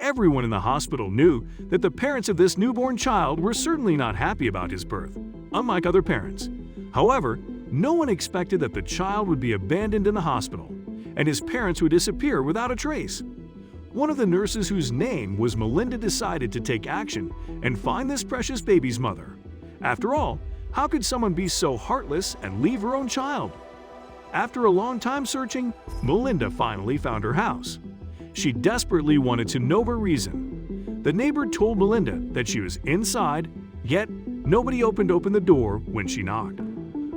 Everyone in the hospital knew that the parents of this newborn child were certainly not happy about his birth, unlike other parents. However, no one expected that the child would be abandoned in the hospital, and his parents would disappear without a trace. One of the nurses, whose name was Melinda, decided to take action and find this precious baby's mother. After all, how could someone be so heartless and leave her own child? After a long time searching, Melinda finally found her house. She desperately wanted to know her reason. The neighbor told Melinda that she was inside, yet nobody opened the door when she knocked.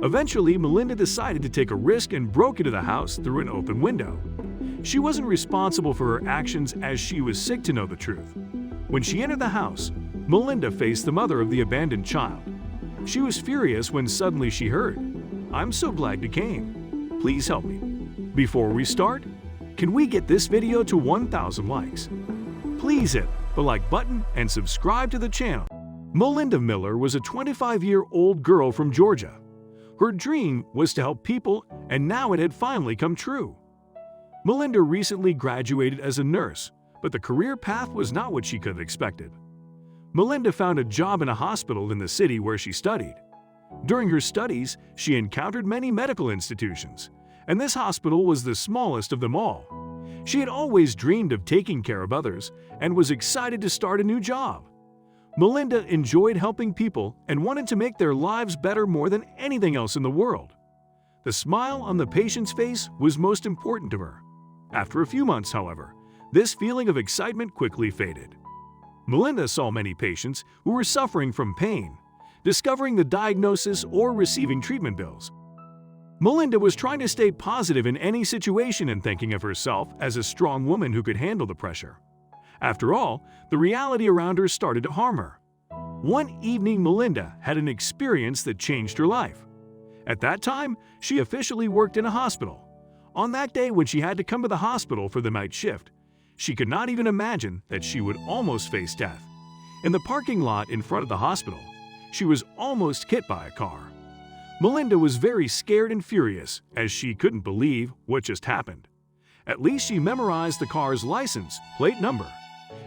Eventually, Melinda decided to take a risk and broke into the house through an open window. She wasn't responsible for her actions, as she was sick to know the truth. When she entered the house, Melinda faced the mother of the abandoned child. She was furious when suddenly she heard, "I'm so glad you came. Please help me." Before we start, can we get this video to 1,000 likes? Please hit the like button and subscribe to the channel. Melinda Miller was a 25-year-old girl from Georgia. Her dream was to help people, and now it had finally come true. Melinda recently graduated as a nurse, but the career path was not what she could have expected. Melinda found a job in a hospital in the city where she studied. During her studies, she encountered many medical institutions, and this hospital was the smallest of them all. She had always dreamed of taking care of others and was excited to start a new job. Melinda enjoyed helping people and wanted to make their lives better more than anything else in the world. The smile on the patient's face was most important to her. After a few months, however, this feeling of excitement quickly faded. Melinda saw many patients who were suffering from pain, discovering the diagnosis, or receiving treatment bills. Melinda was trying to stay positive in any situation and thinking of herself as a strong woman who could handle the pressure. After all, the reality around her started to harm her. One evening, Melinda had an experience that changed her life. At that time, she officially worked in a hospital. On that day when she had to come to the hospital for the night shift, she could not even imagine that she would almost face death. In the parking lot in front of the hospital, she was almost hit by a car. Melinda was very scared and furious, as she couldn't believe what just happened. At least she memorized the car's license plate number.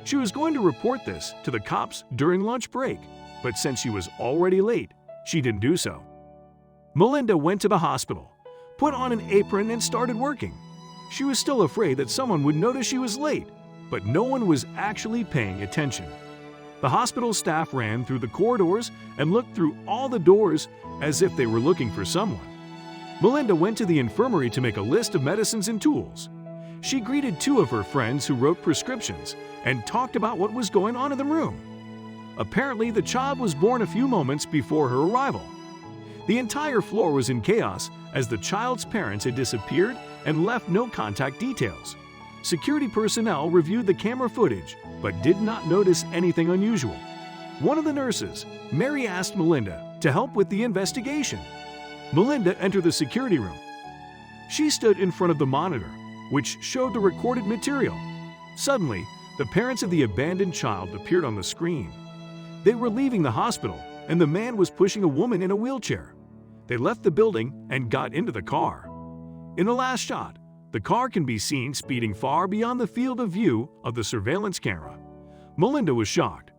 She was going to report this to the cops during lunch break, but since she was already late, she didn't do so. Melinda went to the hospital, put on an apron, and started working. She was still afraid that someone would notice she was late, but no one was actually paying attention. The hospital staff ran through the corridors and looked through all the doors as if they were looking for someone. Melinda went to the infirmary to make a list of medicines and tools. She greeted two of her friends who wrote prescriptions and talked about what was going on in the room. Apparently, the child was born a few moments before her arrival. The entire floor was in chaos as the child's parents had disappeared and left no contact details. Security personnel reviewed the camera footage but did not notice anything unusual. One of the nurses, Mary, asked Melinda to help with the investigation. Melinda entered the security room. She stood in front of the monitor, which showed the recorded material. Suddenly, the parents of the abandoned child appeared on the screen. They were leaving the hospital, and the man was pushing a woman in a wheelchair. They left the building and got into the car. In the last shot, the car can be seen speeding far beyond the field of view of the surveillance camera. Melinda was shocked.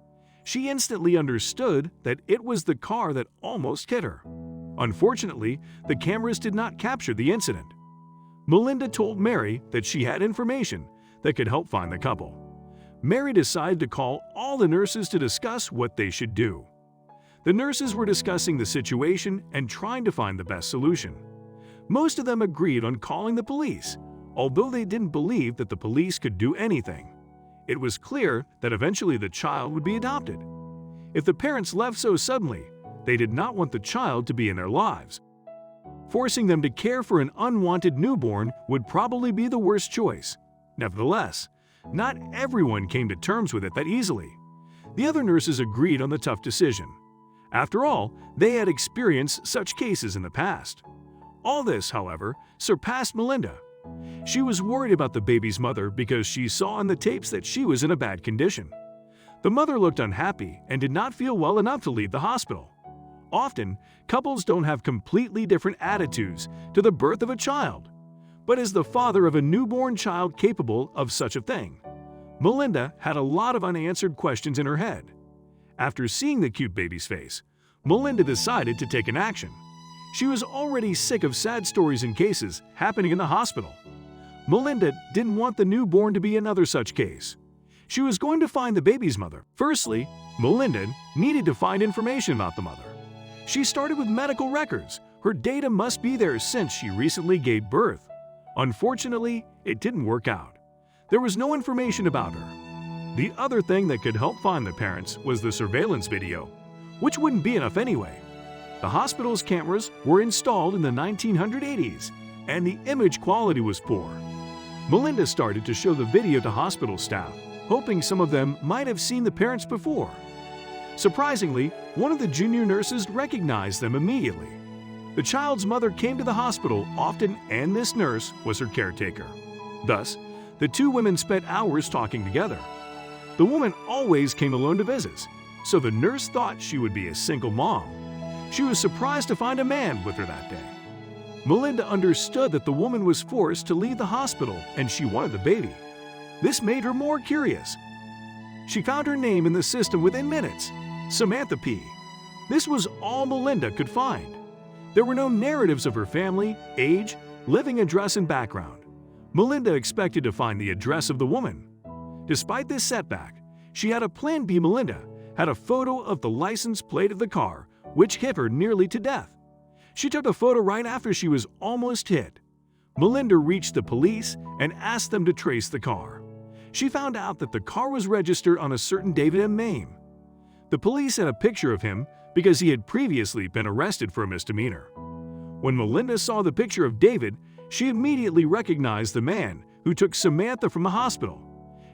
She instantly understood that it was the car that almost hit her. Unfortunately, the cameras did not capture the incident. Melinda told Mary that she had information that could help find the couple. Mary decided to call all the nurses to discuss what they should do. The nurses were discussing the situation and trying to find the best solution. Most of them agreed on calling the police, although they didn't believe that the police could do anything. It was clear that eventually the child would be adopted. If the parents left so suddenly, they did not want the child to be in their lives. Forcing them to care for an unwanted newborn would probably be the worst choice. Nevertheless, not everyone came to terms with it that easily. The other nurses agreed on the tough decision. After all, they had experienced such cases in the past. All this, however, surpassed Melinda. She was worried about the baby's mother because she saw on the tapes that she was in a bad condition. The mother looked unhappy and did not feel well enough to leave the hospital. Often, couples don't have completely different attitudes to the birth of a child. But is the father of a newborn child capable of such a thing? Melinda had a lot of unanswered questions in her head. After seeing the cute baby's face, Melinda decided to take an action. She was already sick of sad stories and cases happening in the hospital. Melinda didn't want the newborn to be another such case. She was going to find the baby's mother. Firstly, Melinda needed to find information about the mother. She started with medical records. Her data must be there since she recently gave birth. Unfortunately, it didn't work out. There was no information about her. The other thing that could help find the parents was the surveillance video, which wouldn't be enough anyway. The hospital's cameras were installed in the 1980s, and the image quality was poor. Melinda started to show the video to hospital staff, hoping some of them might have seen the parents before. Surprisingly, one of the junior nurses recognized them immediately. The child's mother came to the hospital often, and this nurse was her caretaker. Thus, the two women spent hours talking together. The woman always came alone to visits, so the nurse thought she would be a single mom. She was surprised to find a man with her that day. Melinda understood that the woman was forced to leave the hospital and she wanted the baby. This made her more curious. She found her name in the system within minutes, Samantha P. This was all Melinda could find. There were no narratives of her family, age, living address, and background. Melinda expected to find the address of the woman. Despite this setback, she had a plan B. Melinda had a photo of the license plate of the car, which hit her nearly to death. She took a photo right after she was almost hit. Melinda reached the police and asked them to trace the car. She found out that the car was registered on a certain David M. Mame. The police had a picture of him because he had previously been arrested for a misdemeanor. When Melinda saw the picture of David, she immediately recognized the man who took Samantha from the hospital.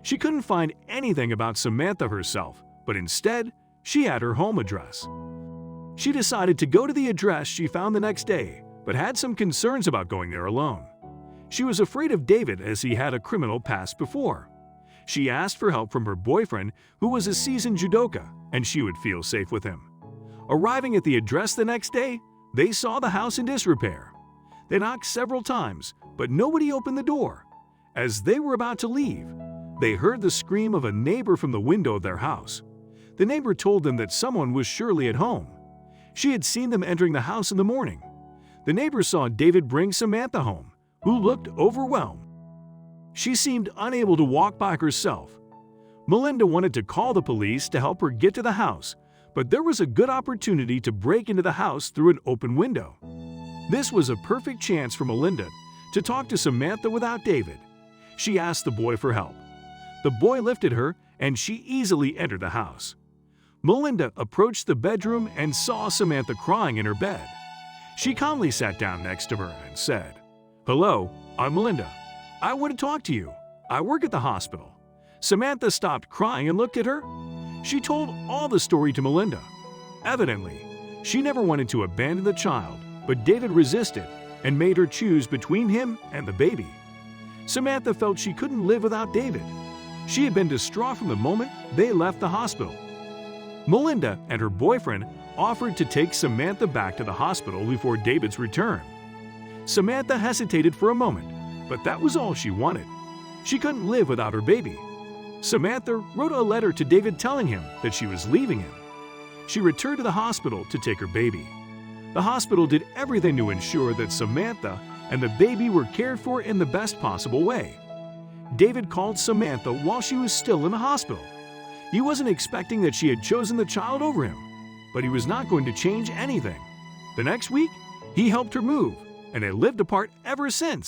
She couldn't find anything about Samantha herself, but instead, she had her home address. She decided to go to the address she found the next day, but had some concerns about going there alone. She was afraid of David as he had a criminal past before. She asked for help from her boyfriend, who was a seasoned judoka, and she would feel safe with him. Arriving at the address the next day, they saw the house in disrepair. They knocked several times, but nobody opened the door. As they were about to leave, they heard the scream of a neighbor from the window of their house. The neighbor told them that someone was surely at home. She had seen them entering the house in the morning. The neighbor saw David bring Samantha home, who looked overwhelmed. She seemed unable to walk by herself. Melinda wanted to call the police to help her get to the house, but there was a good opportunity to break into the house through an open window. This was a perfect chance for Melinda to talk to Samantha without David. She asked the boy for help. The boy lifted her, and she easily entered the house. Melinda approached the bedroom and saw Samantha crying in her bed. She calmly sat down next to her and said, "Hello, I'm Melinda. I want to talk to you. I work at the hospital." Samantha stopped crying and looked at her. She told all the story to Melinda. Evidently, she never wanted to abandon the child, but David resisted and made her choose between him and the baby. Samantha felt she couldn't live without David. She had been distraught from the moment they left the hospital. Melinda and her boyfriend offered to take Samantha back to the hospital before David's return. Samantha hesitated for a moment, but that was all she wanted. She couldn't live without her baby. Samantha wrote a letter to David telling him that she was leaving him. She returned to the hospital to take her baby. The hospital did everything to ensure that Samantha and the baby were cared for in the best possible way. David called Samantha while she was still in the hospital. He wasn't expecting that she had chosen the child over him, but he was not going to change anything. The next week, he helped her move, and they lived apart ever since.